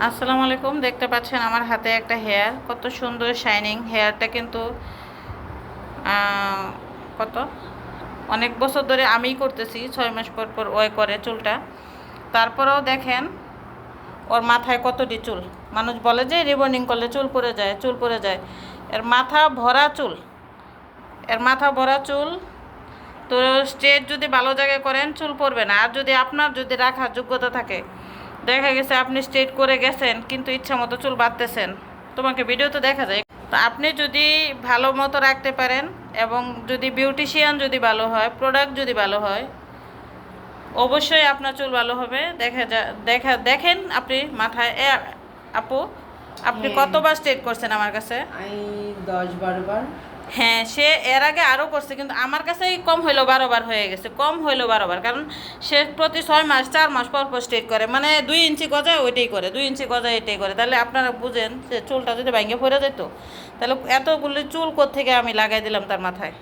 আসসালামু আলাইকুম। দেখতে পাচ্ছেন আমার হাতে একটা হেয়ার, কত সুন্দর শাইনিং হেয়ারটা। কিন্তু আহ, কত অনেক বছর ধরে আমিই করতেছি, 6 মাস পর পর ওই করে চুলটা। তারপরেও দেখেন ওর মাথায় কতটি চুল। মানুষ বলে যে রিবন্ডিং করলে চুল পড়ে যায়, চুল পড়ে যায়। এর মাথা ভরা চুল, এর মাথা ভরা চুল। তো স্ট্রেট যদি ভালো জায়গায় করেন চুল পড়বে না। আর যদি আপনার যদি রাখার যোগ্যতা থাকে, দেখা গেছে আপনি স্ট্রেট করে গেছেন কিন্তু ইচ্ছা মতো চুল বাঁধতেছেন, তোমাকে ভিডিওতে দেখা যায়। তো আপনি যদি ভালো মতো রাখতে পারেন এবং যদি বিউটিশিয়ান যদি ভালো হয়, প্রোডাক্ট যদি ভালো হয়, অবশ্যই আপনার চুল ভালো হবে। দেখেন আপনি মাথায় আপু, আপনি হ্যাঁ, কতবার স্ট্রেট করছেন আমার কাছে? আমি 10-12 বার। হ্যাঁ, সে এর আগে আরও করছে, কিন্তু আমার কাছেই কম হইলো 12 বার হয়ে গেছে, কম হইলো 12 বার। কারণ সে প্রতি 6 মাস 4 মাস পর পর স্ট্রেট করে, মানে 2 ইঞ্চি গজায় ওইটাই করে, 2 ইঞ্চি গজায় এটাই করে। তাহলে আপনারা বুঝেন যে চুলটা যদি ভেঙে পড়ে যেত, তাহলে এতগুলি চুল কোত্থেকে আমি লাগাই দিলাম তার মাথায়।